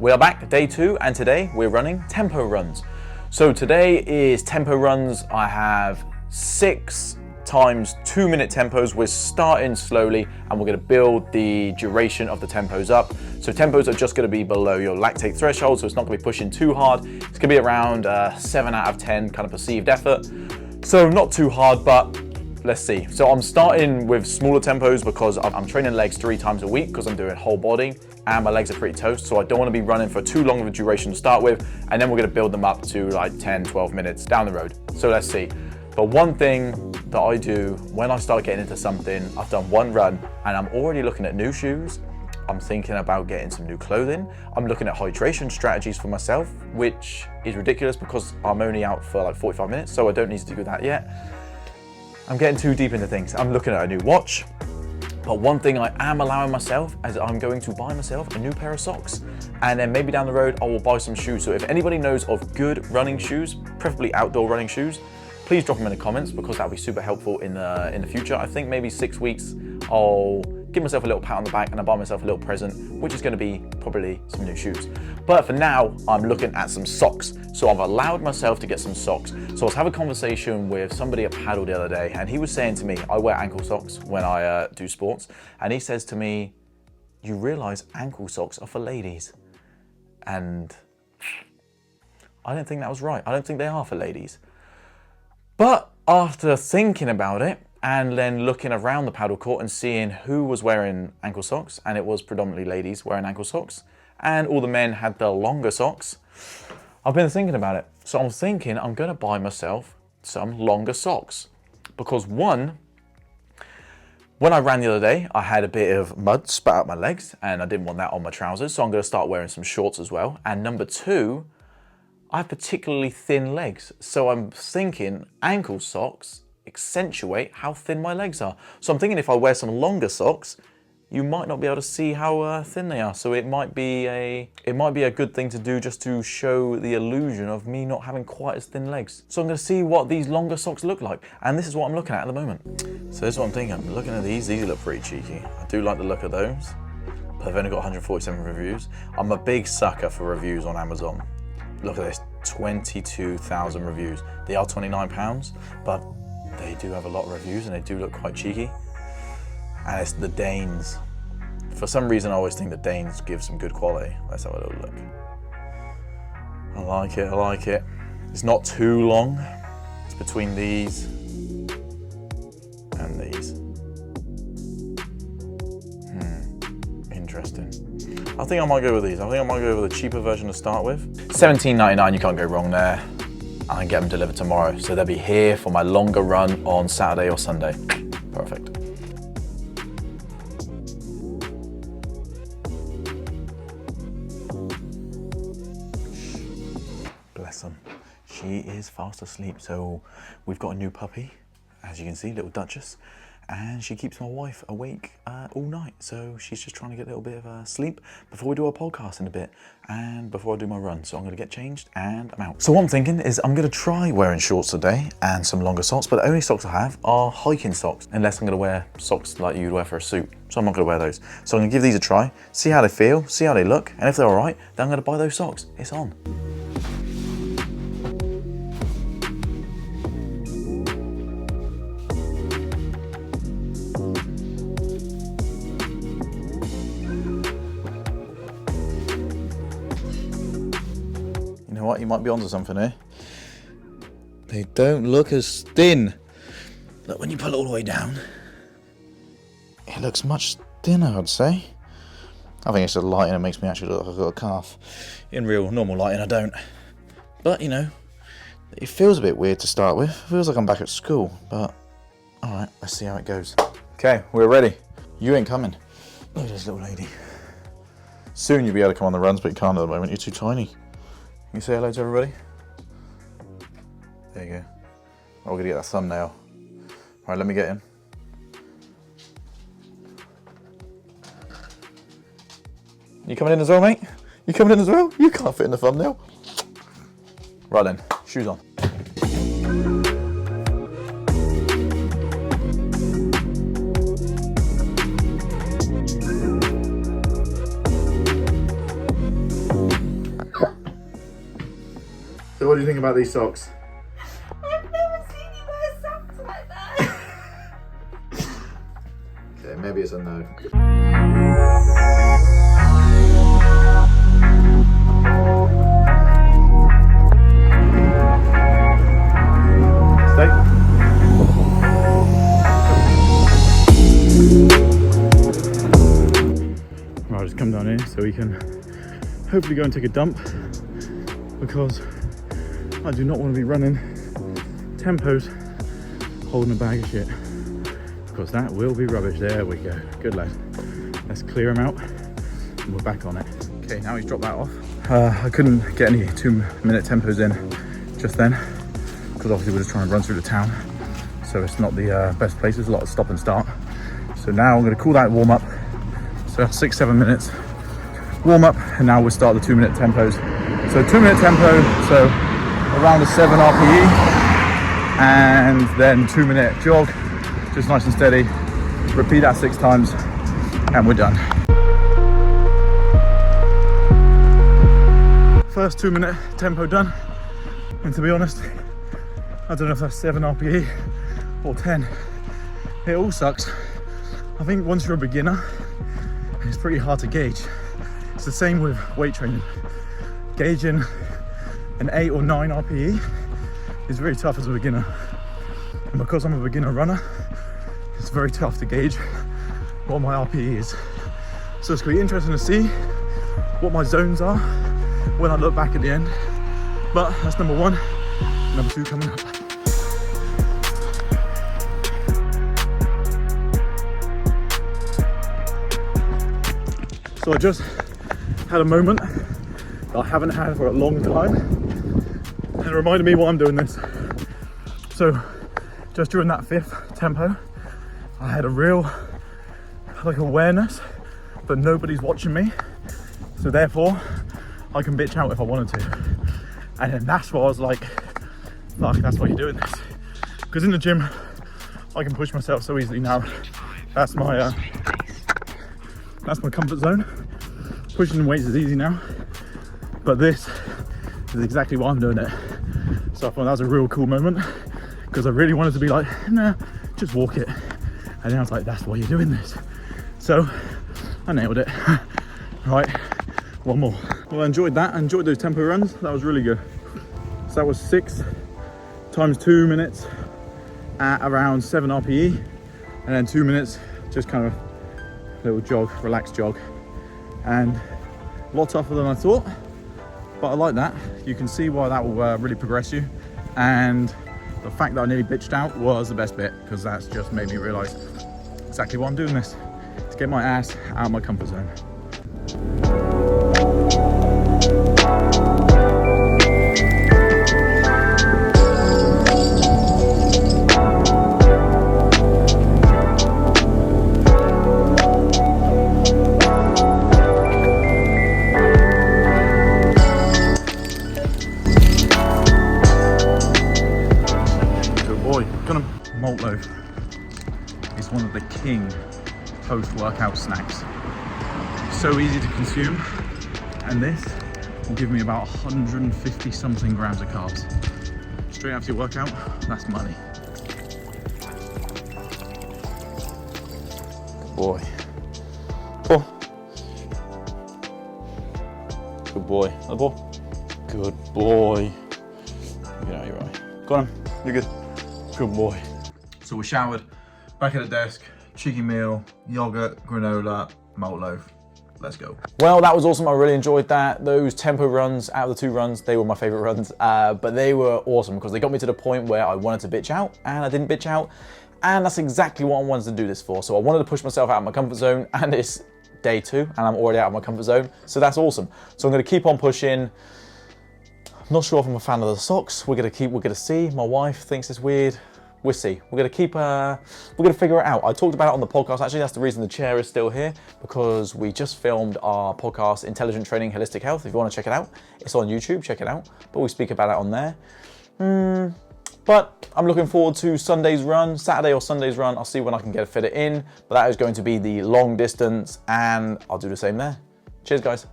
We are back, day 2, and today we're running tempo runs. So today is tempo runs. I have 6 times 2-minute tempos. We're starting slowly and we're going to build the duration of the tempos up. So tempos are just going to be below your lactate threshold, so it's not going to be pushing too hard. It's going to be around 7 out of 10 kind of perceived effort. So not too hard, but let's see. So I'm starting with smaller tempos because I'm training legs 3 times a week because I'm doing whole body and my legs are pretty toast. So I don't want to be running for too long of a duration to start with. And then we're going to build them up to like 10, 12 minutes down the road. So let's see. But one thing that I do when I start getting into something, I've done one run and I'm already looking at new shoes. I'm thinking about getting some new clothing. I'm looking at hydration strategies for myself, which is ridiculous because I'm only out for like 45 minutes. So I don't need to do that yet. I'm getting too deep into things. I'm looking at a new watch, but one thing I am allowing myself is I'm going to buy myself a new pair of socks. And then maybe down the road, I will buy some shoes. So if anybody knows of good running shoes, preferably outdoor running shoes, please drop them in the comments because that'll be super helpful in the future. I think maybe 6 weeks, I'll give myself a little pat on the back and I'll buy myself a little present, which is gonna be probably some new shoes. But for now, I'm looking at some socks. So I've allowed myself to get some socks. So I was having a conversation with somebody at Paddle the other day and he was saying to me, I wear ankle socks when I do sports. And he says to me, you realize ankle socks are for ladies. And I don't think that was right. I don't think they are for ladies. But after thinking about it and then looking around the paddle court and seeing who was wearing ankle socks, and it was predominantly ladies wearing ankle socks, and all the men had the longer socks, I've been thinking about it. So I'm thinking I'm gonna buy myself some longer socks. Because one, when I ran the other day, I had a bit of mud spat out my legs and I didn't want that on my trousers, so I'm gonna start wearing some shorts as well. And number 2, I have particularly thin legs, so I'm thinking ankle socks accentuate how thin my legs are. So I'm thinking if I wear some longer socks, you might not be able to see how thin they are. So it might be a good thing to do just to show the illusion of me not having quite as thin legs. So I'm going to see what these longer socks look like, and this is what I'm looking at the moment. So this is what I'm thinking. I'm looking at these. These look pretty cheeky. I do like the look of those, but they've only got 147 reviews. I'm a big sucker for reviews on Amazon. Look at this, 22,000 reviews. They are £29, but they do have a lot of reviews and they do look quite cheeky. And it's the Danes. For some reason, I always think the Danes give some good quality. Let's have a little look. I like it, I like it. It's not too long. It's between these and these. Interesting. I think I might go with these. I think I might go with a cheaper version to start with. $17.99, you can't go wrong there. I can get them delivered tomorrow. So they'll be here for my longer run on Saturday or Sunday. Perfect. Bless them. She is fast asleep. So we've got a new puppy, as you can see, little Duchess. And she keeps my wife awake all night. So she's just trying to get a little bit of sleep before we do our podcast in a bit and before I do my run. So I'm gonna get changed and I'm out. So what I'm thinking is I'm gonna try wearing shorts today and some longer socks, but the only socks I have are hiking socks, unless I'm gonna wear socks like you'd wear for a suit. So I'm not gonna wear those. So I'm gonna give these a try, see how they feel, see how they look, and if they're all right, then I'm gonna buy those socks. It's on. You know what, you might be onto something here. They don't look as thin. Look, when you pull it all the way down, it looks much thinner, I'd say. I think it's the lighting that makes me actually look like I've got a calf. In real, normal lighting, I don't. But, you know, it feels a bit weird to start with. It feels like I'm back at school, but alright, let's see how it goes. Okay, we're ready. You ain't coming. Look at this little lady. Soon you'll be able to come on the runs, but you can't at the moment, you're too tiny. Can you say hello to everybody? There you go. Oh, we're gonna get that thumbnail. All right, let me get in. You coming in as well, mate? You coming in as well? You can't fit in the thumbnail. Right then, shoes on. So what do you think about these socks? I've never seen you wear socks like that. Okay, maybe it's a no. Stay. Right, I'll just come down here so we can hopefully go and take a dump, because I do not want to be running tempos holding a bag of shit, because that will be rubbish. There we go. Good lad. Let's clear him out and we're back on it. Okay, now he's dropped that off. I couldn't get any 2-minute tempos in just then, because obviously we're just trying to run through the town, so it's not the best place. There's a lot of stop and start. So now I'm going to call that warm up. So 6-7 minutes warm up, and now we'll start the 2-minute tempos. So 2-minute tempo, so around a 7 RPE, and then 2-minute jog, just nice and steady. Repeat that 6 times, and we're done. First 2-minute tempo done, and to be honest, I don't know if that's 7 RPE or 10. It all sucks. I think once you're a beginner, it's pretty hard to gauge. It's the same with weight training. Gauging an 8 or 9 RPE is very tough as a beginner. And because I'm a beginner runner, it's very tough to gauge what my RPE is. So it's gonna be interesting to see what my zones are when I look back at the end. But that's number 1. Number 2 coming up. So I just had a moment that I haven't had for a long time, and it reminded me why I'm doing this. So just during that 5th tempo, I had a real awareness that nobody's watching me, so therefore I can bitch out if I wanted to. And then that's what I was like, fuck, that's why you're doing this. Because in the gym I can push myself so easily now. That's my comfort zone. Pushing weights is easy now, but this is exactly why I'm doing it. So I thought that was a real cool moment, because I really wanted to be like, nah, just walk it. And then I was like, that's why you're doing this. So I nailed it. Right, one more. Well, I enjoyed that. I enjoyed those tempo runs. That was really good. So that was 6 times 2 minutes at around 7 RPE, and then 2 minutes just kind of little jog, relaxed jog, and a lot tougher than I thought, but I like that. You can see why that will really progress you, and the fact that I nearly bitched out was the best bit, because that's just made me realize exactly why I'm doing this, to get my ass out of my comfort zone. Malt loaf is one of the king post-workout snacks. So easy to consume, and this will give me about 150 something grams of carbs. Straight after your workout, that's money. Good boy. Oh. Good boy. Other ball. Good boy. You know, you're right. Go on, you're good. Good boy. So we're showered, back at the desk, cheeky meal, yogurt, granola, malt loaf. Let's go. Well, that was awesome. I really enjoyed that. Those tempo runs, out of the 2 runs, they were my favorite runs, but they were awesome because they got me to the point where I wanted to bitch out, and I didn't bitch out, and that's exactly what I wanted to do this for. So I wanted to push myself out of my comfort zone, and it's day 2, and I'm already out of my comfort zone, so that's awesome. So I'm gonna keep on pushing. I'm not sure if I'm a fan of the socks. We're gonna see. My wife thinks it's weird. We'll see. We're gonna figure it out. I talked about it on the podcast. Actually, that's the reason the chair is still here, because we just filmed our podcast, Intelligent Training, Holistic Health. If you wanna check it out, it's on YouTube, check it out. But we speak about it on there. But I'm looking forward to Sunday's run, Saturday or Sunday's run. I'll see when I can fit it in, but that is going to be the long distance, and I'll do the same there. Cheers, guys.